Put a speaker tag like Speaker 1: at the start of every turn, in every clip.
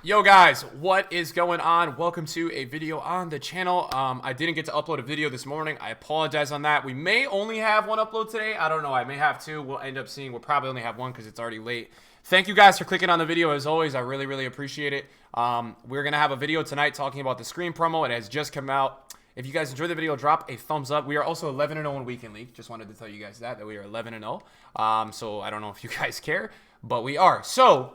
Speaker 1: Yo guys, what is going on? Welcome to a video on the channel. I didn't get to upload a video this morning. I apologize on that. We may only have one upload today. I don't know. I may have two. We'll end up seeing. We'll probably only have one because it's already late. Thank you guys for clicking on the video as always. I really appreciate it. We're going to have a video tonight talking about the screen promo. It has just come out. If you guys enjoyed the video, drop a thumbs up. We are also 11-0 in Weekend League. Just wanted to tell you guys that we are 11-0. So I don't know if you guys care, but we are. So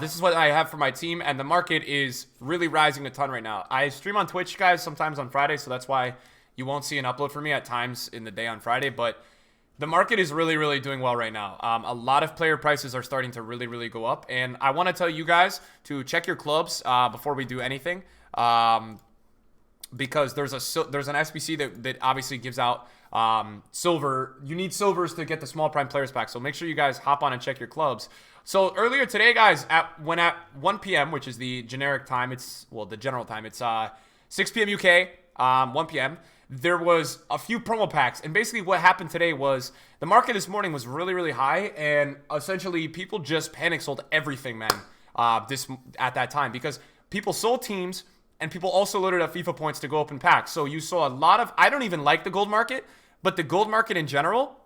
Speaker 1: this is what I have for my team, and the market is really rising a ton right now. I stream on Twitch, guys, sometimes on Friday, so that's why you won't see an upload for me at times in the day on Friday, but the market is really doing well right now. A lot of player prices are starting to really go up, and I want to tell you guys to check your clubs before we do anything, because there's an SBC that obviously gives out silver. You need silvers to get the small prime players pack, so make sure you guys hop on and check your clubs. So earlier today, guys, at 1 p.m., which is the generic time, the general time, it's 6 p.m. UK, 1 p.m., there was a few promo packs. And basically what happened today was the market this morning was really high, and essentially people just panic sold everything, man, at that time, because people sold teams and people also loaded up FIFA points to go open packs. So you saw a lot of, I don't even like the gold market, but the gold market in general,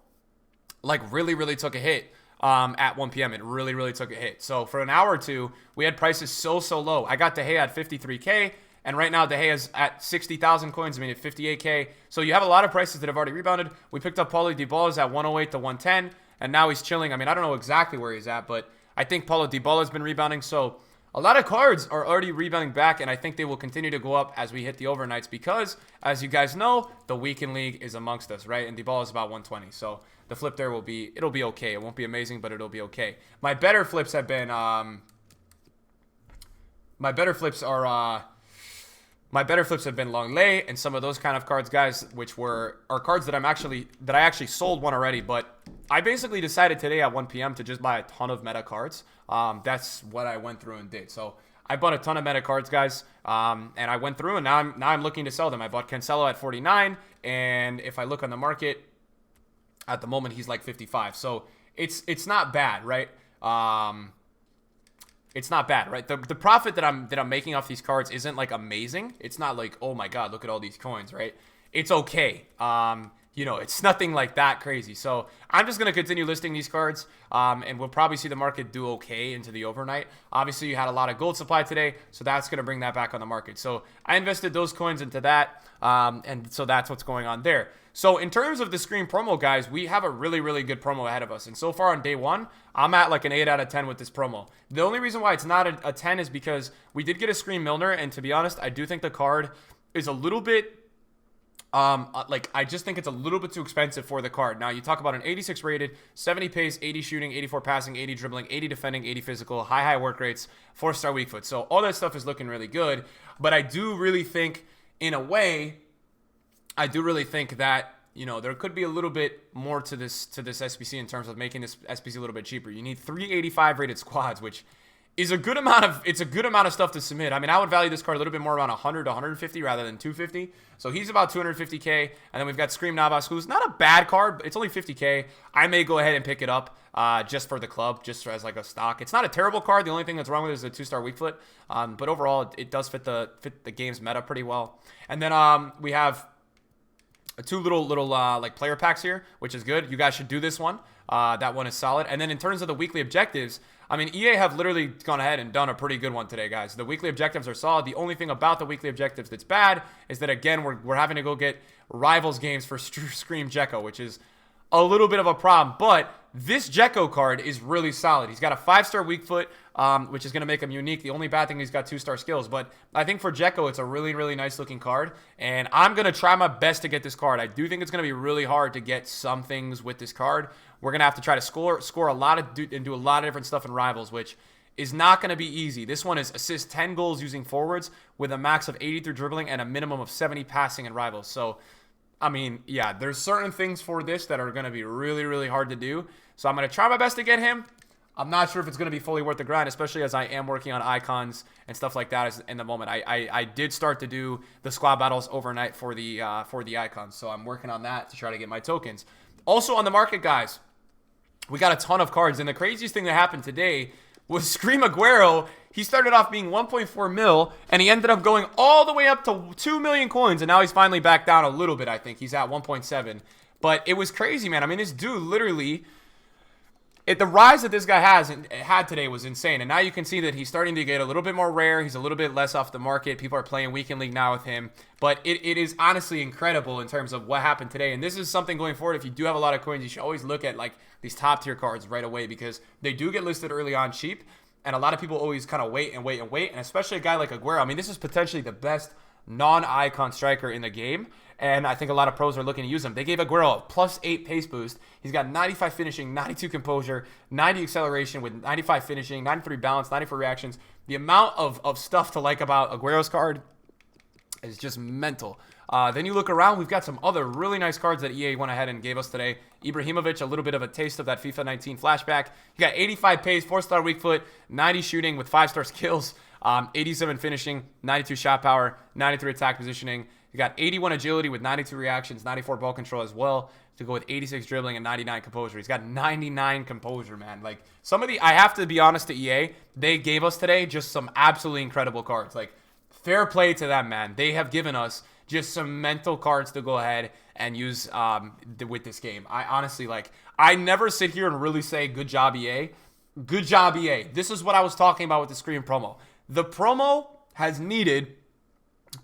Speaker 1: like really took a hit. At 1 p.m. It really took a hit. So for an hour or two, we had prices so low. I got De Gea at 53K, and right now De Gea is at 60,000 coins. I mean, at 58K. So you have a lot of prices that have already rebounded. We picked up Paulo Dybala's at 108 to 110, and now he's chilling. I mean, I don't know exactly where he's at, but I think Paulo Dybala's been rebounding. So a lot of cards are already rebounding back, and I think they will continue to go up as we hit the overnights because, as you guys know, the Weekend League is amongst us, right? And Dybala is about 120. So the flip there it'll be okay. It won't be amazing, but it'll be okay. My better flips have been, my better flips have been Longley and some of those kind of cards, guys, which are cards that I actually sold one already, but I basically decided today at 1 p.m. to just buy a ton of meta cards. That's what I went through and did. So I bought a ton of meta cards, guys, and I went through, and now I'm looking to sell them. I bought Cancelo at 49, and if I look on the market, at the moment, he's like 55. So it's not bad, right? It's not bad, right? The profit that I'm making off these cards isn't like amazing. It's not like, oh my god, look at all these coins, right? It's okay. It's nothing like that crazy. So I'm just gonna continue listing these cards, and we'll probably see the market do okay into the overnight. Obviously, you had a lot of gold supply today, so that's gonna bring that back on the market. So I invested those coins into that, and so that's what's going on there. So in terms of the screen promo, guys, we have a really good promo ahead of us. And so far on day one, I'm at like an 8 out of 10 with this promo. The only reason why it's not a 10 is because we did get a screen Milner. And to be honest, I do think the card is a little bit, I just think it's a little bit too expensive for the card. Now, you talk about an 86 rated, 70 pace, 80 shooting, 84 passing, 80 dribbling, 80 defending, 80 physical, high work rates, 4-star weak foot. So all that stuff is looking really good. But I do really think, in a way, that, there could be a little bit more to this SBC in terms of making this SBC a little bit cheaper. You need 385 rated squads, which is a good amount of stuff to submit. I mean, I would value this card a little bit more around 100 to 150 rather than 250. So he's about 250K, and then we've got Scream Navas, who's not a bad card, but it's only 50K. I may go ahead and pick it up just for the club, just as like a stock. It's not a terrible card. The only thing that's wrong with it is a 2-star weak foot, but overall it does fit the game's meta pretty well. And then we have two little like player packs here, which is good. You guys should do this one. That one is solid. And then in terms of the weekly objectives, I mean, EA have literally gone ahead and done a pretty good one today, guys. The weekly objectives are solid. The only thing about the weekly objectives that's bad is that, again, we're having to go get rivals games for Scream Dzeko, which is a little bit of a problem. But this Dzeko card is really solid. He's got a 5-star weak foot, which is going to make him unique. The only bad thing, he's got 2-star skills. But I think for Dzeko, it's a really nice looking card. And I'm going to try my best to get this card. I do think it's going to be really hard to get some things with this card. We're going to have to try to score a lot and do a lot of different stuff in rivals, which is not going to be easy. This one is assist 10 goals using forwards with a max of 80 through dribbling and a minimum of 70 passing in rivals. So, I mean, yeah, there's certain things for this that are going to be really hard to do. So I'm going to try my best to get him. I'm not sure if it's going to be fully worth the grind, especially as I am working on icons and stuff like that in the moment. I did start to do the squad battles overnight for the icons, so I'm working on that to try to get my tokens. Also on the market, guys, we got a ton of cards, and the craziest thing that happened today was Scream Aguero. He started off being 1.4 mil, and he ended up going all the way up to 2 million coins, and now he's finally back down a little bit, I think. He's at 1.7. But it was crazy, man. I mean, this dude literally... the rise that this guy had today was insane, and now you can see that he's starting to get a little bit more rare. He's a little bit less off the market. People are playing Weekend League now with him, but it is honestly incredible in terms of what happened today. And this is something going forward. If you do have a lot of coins, you should always look at like these top tier cards right away, because they do get listed early on cheap, and a lot of people always kind of wait, and especially a guy like Aguero. I mean, this is potentially the best non-icon striker in the game, and I think a lot of pros are looking to use him. They gave Aguero a +8 pace boost. He's got 95 finishing, 92 composure, 90 acceleration with 95 finishing, 93 balance, 94 reactions. The amount of stuff to like about Aguero's card is just mental. Then you look around, we've got some other really nice cards that EA went ahead and gave us today. Ibrahimovic, a little bit of a taste of that FIFA 19 flashback. You got 85 pace, 4-star weak foot, 90 shooting with 5-star skills, 87 finishing, 92 shot power, 93 attack positioning. You got 81 agility with 92 reactions, 94 ball control as well, to go with 86 dribbling and 99 composure. He's got 99 composure, man. Like, some of the, I have to be honest to EA, they gave us today just some absolutely incredible cards. Like, fair play to them, man. They have given us just some mental cards to go ahead and use with this game. I honestly, like, I never sit here and really say, good job, EA. Good job, EA. This is what I was talking about with the Scream promo. The promo has needed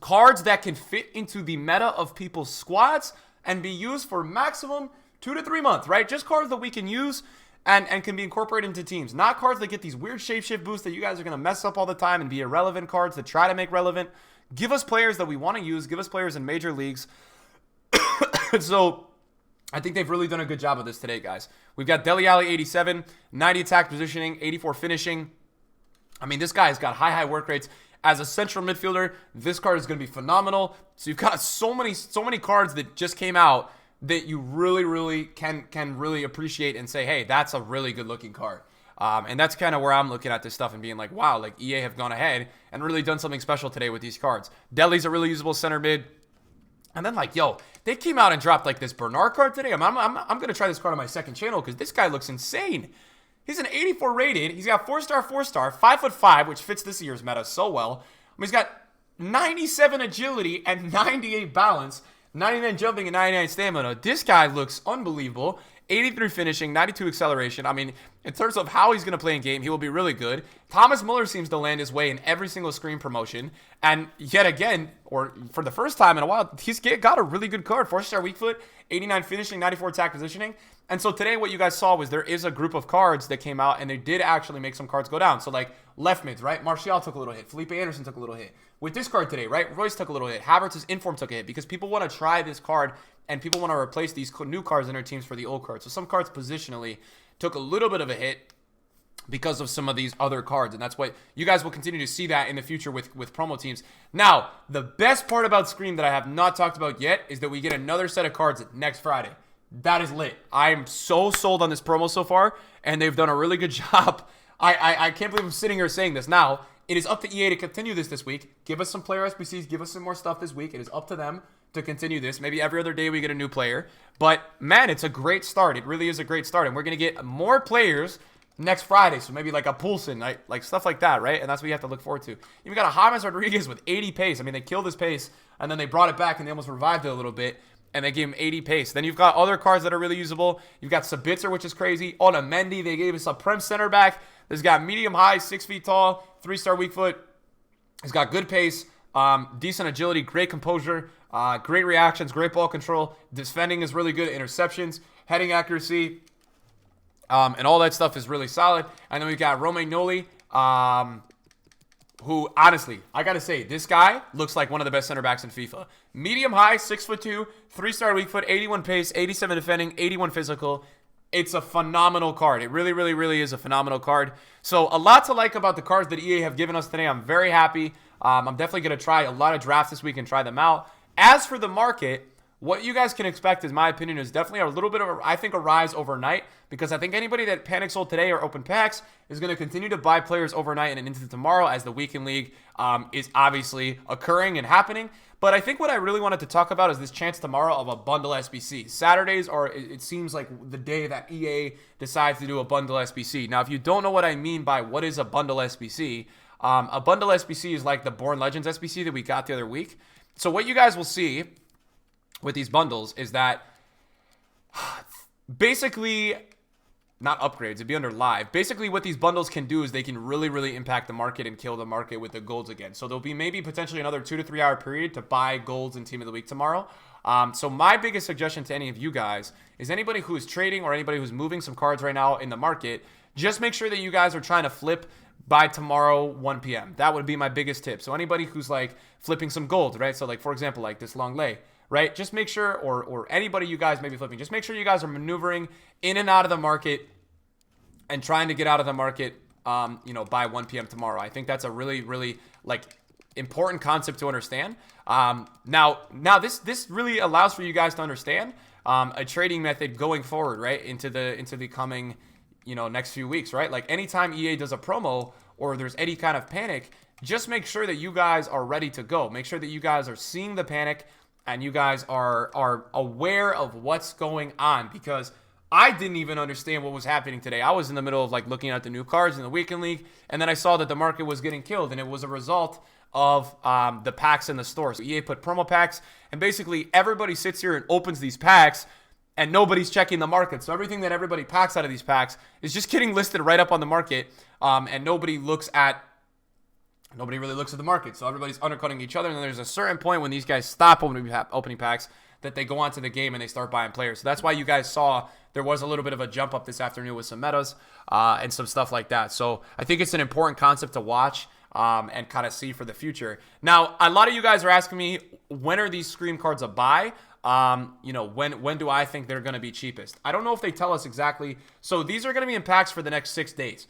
Speaker 1: cards that can fit into the meta of people's squads and be used for maximum 2 to 3 months, right? Just cards that we can use and can be incorporated into teams. Not cards that get these weird shapeshift boosts that you guys are going to mess up all the time and be irrelevant cards to try to make relevant. Give us players that we want to use. Give us players in major leagues. So I think they've really done a good job of this today, guys. We've got Dele Alli 87, 90 attack positioning, 84 finishing. I mean, this guy's got high work rates. As a central midfielder, this card is going to be phenomenal. So you've got so many cards that just came out that you really can really appreciate and say, hey, that's a really good looking card. And that's kind of where I'm looking at this stuff and being like, wow, like EA have gone ahead and really done something special today with these cards. Dele's a really usable center mid. And then, like, yo, they came out and dropped like this Bernard card today. I'm going to try this card on my second channel because this guy looks insane. He's an 84 rated. He's got 4-star, 5'5", which fits this year's meta so well. He's got 97 agility and 98 balance, 99 jumping and 99 stamina. This guy looks unbelievable. 83 finishing, 92 acceleration. I mean, in terms of how he's going to play in game, he will be really good. Thomas Muller seems to land his way in every single Screen promotion. And yet again, or for the first time in a while, he's got a really good card. 4-star weak foot, 89 finishing, 94 attack positioning. And so today what you guys saw was there is a group of cards that came out, and they did actually make some cards go down. So like left mids, right? Martial took a little hit. Felipe Anderson took a little hit. With this card today, right? Royce took a little hit. Havertz's inform took a hit because people want to try this card and people want to replace these new cards in their teams for the old cards. So some cards positionally took a little bit of a hit because of some of these other cards. And that's why you guys will continue to see that in the future with promo teams. Now, the best part about Scream that I have not talked about yet is that we get another set of cards next Friday. That is lit. I am so sold on this promo so far, and they've done a really good job. I can't believe I'm sitting here saying this. Now, it is up to EA to continue this week. Give us some player SBCs. Give us some more stuff this week. It is up to them to continue this. Maybe every other day we get a new player. But, man, it's a great start. It really is a great start. And we're going to get more players next Friday. So maybe like a Poulsen, like stuff like that, right? And that's what you have to look forward to. You've got a James Rodriguez with 80 pace. I mean, they killed his pace, and then they brought it back, and they almost revived it a little bit. And they gave him 80 pace. Then you've got other cards that are really usable. You've got Sabitzer, which is crazy. Otamendi, they gave us a Prem center back. This got medium high, 6 feet tall, 3-star weak foot. He's got good pace, decent agility, great composure, great reactions, great ball control. Defending is really good. Interceptions, heading accuracy, and all that stuff is really solid. And then we've got Romagnoli, who, honestly, I got to say, this guy looks like one of the best center backs in FIFA. Medium high, 6'2", 3-star weak foot, 81 pace, 87 defending, 81 physical. It's a phenomenal card. It really is a phenomenal card. So a lot to like about the cards that EA have given us today. I'm very happy. I'm definitely going to try a lot of drafts this week and try them out. As for the market, what you guys can expect, in my opinion, is definitely a little bit of, I think, a rise overnight, because I think anybody that panic sold today or open packs is going to continue to buy players overnight and into tomorrow, as the weekend league is obviously occurring and happening. But I think what I really wanted to talk about is this chance tomorrow of a bundle SBC. Saturdays are, it seems like, the day that EA decides to do a bundle SBC. Now, if you don't know what I mean by what is a bundle SBC, a bundle SBC is like the Born Legends SBC that we got the other week. So what you guys will see with these bundles is that basically, not upgrades, it'd be under live. Basically, what these bundles can do is they can really, really impact the market and kill the market with the golds again. So there'll be maybe potentially another 2 to 3 hour period to buy golds in Team of the Week tomorrow. So my biggest suggestion to any of you guys is anybody who is trading or anybody who's moving some cards right now in the market, just make sure that you guys are trying to flip by tomorrow 1 p.m. That would be my biggest tip. So anybody who's like flipping some gold, right? So like, for example, like this long lay, right? Just make sure, or anybody you guys may be flipping, just make sure you guys are maneuvering in and out of the market and trying to get out of the market, by 1 p.m. tomorrow. I think that's a really, really like important concept to understand. Now this really allows for you guys to understand a trading method going forward, right? Into the coming, next few weeks, right? Like anytime EA does a promo or there's any kind of panic, just make sure that you guys are ready to go. Make sure that you guys are seeing the panic and you guys are aware of what's going on, because I didn't even understand what was happening today. I was in the middle of like looking at the new cards in the weekend league, and then I saw that the market was getting killed, and it was a result of the packs in the store. So EA put promo packs, and basically everybody sits here and opens these packs, and nobody's checking the market. So everything that everybody packs out of these packs is just getting listed right up on the market, and nobody really looks at the market. So everybody's undercutting each other, and then there's a certain point when these guys stop opening packs that they go onto the game and they start buying players. So that's why you guys saw there was a little bit of a jump up this afternoon with some metas and some stuff like that. So I think it's an important concept to watch and kind of see for the future. Now, a lot of you guys are asking me, when are these Scream cards a buy? When do I think they're going to be cheapest? I don't know if they tell us exactly. So these are going to be in packs for the next 6 days.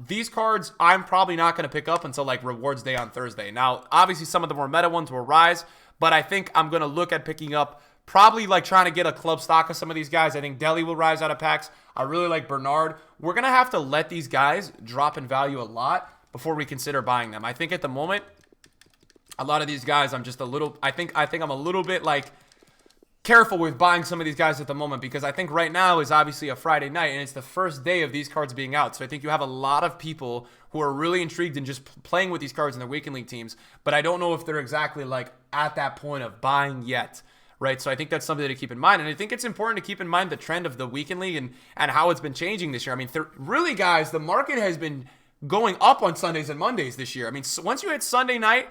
Speaker 1: These cards I'm probably not going to pick up until like rewards day on Thursday. Now, obviously some of the more meta ones will rise, but I think I'm going to look at picking up probably like trying to get a club stock of some of these guys. I think Deli will rise out of packs. I really like Bernard. We're going to have to let these guys drop in value a lot before we consider buying them. I think at the moment, a lot of these guys, I'm just a little, I think I'm a little bit like careful with buying some of these guys at the moment, because I think right now is obviously a Friday night and it's the first day of these cards being out. So I think you have a lot of people who are really intrigued in just playing with these cards in their weekend league teams, but I don't know if they're exactly like at that point of buying yet, right? So I think that's something to keep in mind. And I think it's important to keep in mind the trend of the weekend league and how it's been changing this year. I mean, really guys, the market has been going up on Sundays and Mondays this year. I mean, so once you hit Sunday night,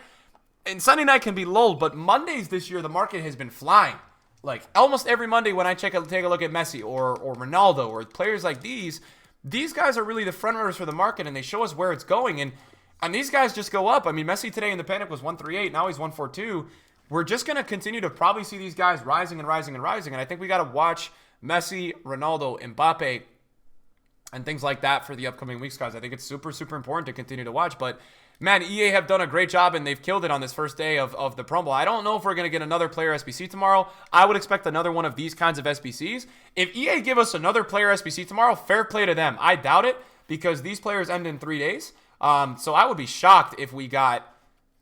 Speaker 1: and Sunday night can be lulled, but Mondays this year, the market has been flying. Like almost every Monday when I take a look at Messi or Ronaldo or players like these guys are really the front runners for the market, and they show us where it's going. And these guys just go up. I mean, Messi today in the panic was 138. Now he's 142. We're just going to continue to probably see these guys rising and rising and rising. And I think we got to watch Messi, Ronaldo, Mbappe, and things like that for the upcoming weeks, guys. I think it's super, super important to continue to watch. But man, EA have done a great job, and they've killed it on this first day of the promo. I don't know if we're going to get another player SBC tomorrow. I would expect another one of these kinds of SBCs. If EA give us another player SBC tomorrow, fair play to them. I doubt it, because these players end in 3 days. So I would be shocked if we got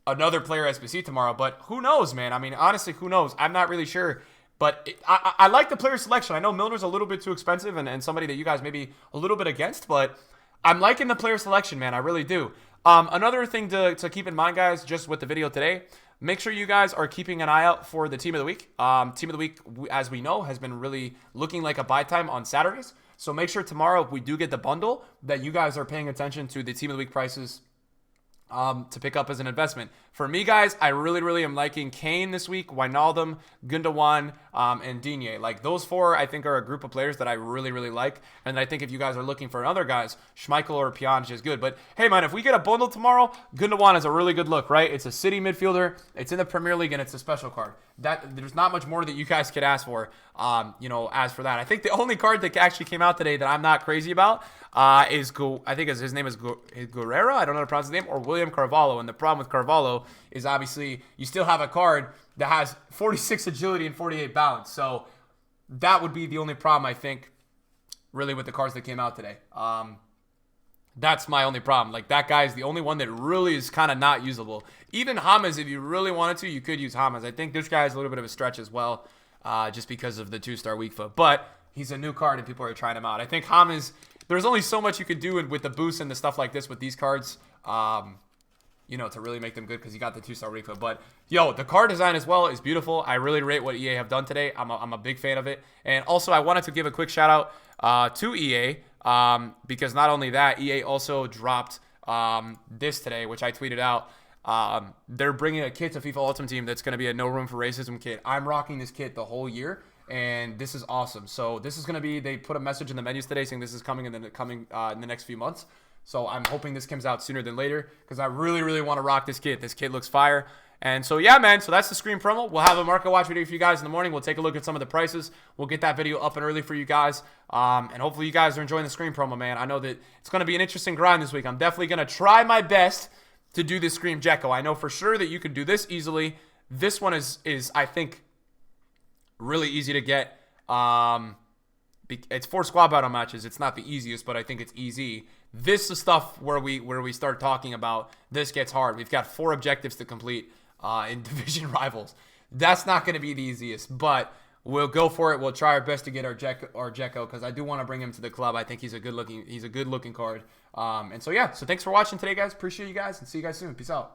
Speaker 1: another player SBC tomorrow. But who knows, man? I mean, honestly, who knows? I'm not really sure. But I like the player selection. I know Milner's a little bit too expensive and somebody that you guys may be a little bit against, but I'm liking the player selection, man. I really do. Another thing to keep in mind, guys, just with the video today, make sure you guys are keeping an eye out for the Team of the Week. Team of the Week, as we know, has been really looking like a buy time on Saturdays. So make sure tomorrow, if we do get the bundle, that you guys are paying attention to the Team of the Week prices to pick up as an investment. For me, guys, I really, really am liking Kane this week, Wijnaldum, Gundogan, and Digne. Like, those four, I think, are a group of players that I really, really like. And I think if you guys are looking for other guys, Schmeichel or Pjanic is good. But, hey, man, if we get a bundle tomorrow, Gundogan is a really good look, right? It's a City midfielder, it's in the Premier League, and it's a special card. that there's not much more that you guys could ask for. You know, as for that, I think the only card that actually came out today that I'm not crazy about is I think his name is Guerrero. I don't know how to pronounce his name, or William Carvalho. And the problem with Carvalho is obviously you still have a card that has 46 agility and 48 balance. So that would be the only problem, I think, really, with the cards that came out today. That's my only problem. Like, that guy is the only one that really is kind of not usable. Even Hamas, if you really wanted to, you could use Hamas. I think this guy is a little bit of a stretch as well, just because of the 2-star weak foot. But he's a new card, and people are trying him out. I think Hamas, there's only so much you could do with the boost and the stuff like this with these cards, you know, to really make them good, because you got the 2-star weak foot. But, yo, the card design as well is beautiful. I really rate what EA have done today. I'm a big fan of it. And also, I wanted to give a quick shout-out to EA, because not only that, EA also dropped this today, which I tweeted out. They're bringing a kit to FIFA Ultimate Team that's going to be a no room for racism kit. I'm rocking this kit the whole year, and this is awesome. So this is going to be, they put a message in the menus today saying this is coming in the next few months. So I'm hoping this comes out sooner than later, because I really, really want to rock this kit. This kit looks fire. And so, yeah, man, so that's the Scream promo. We'll have a market watch video for you guys in the morning. We'll take a look at some of the prices. We'll get that video up and early for you guys. And hopefully you guys are enjoying the Scream promo, man. I know that it's going to be an interesting grind this week. I'm definitely going to try my best to do this Scream Jekko. I know for sure that you can do this easily. This one is I think, really easy to get. It's 4 squad battle matches. It's not the easiest, but I think it's easy. This is stuff where we start talking about this gets hard. We've got 4 objectives to complete in division rivals. That's not going to be the easiest, but we'll go for it. We'll try our best to get our Jekko, because I do want to bring him to the club. I think he's a good looking card. And so, yeah, so thanks for watching today, guys. Appreciate you guys, and see you guys soon. Peace out.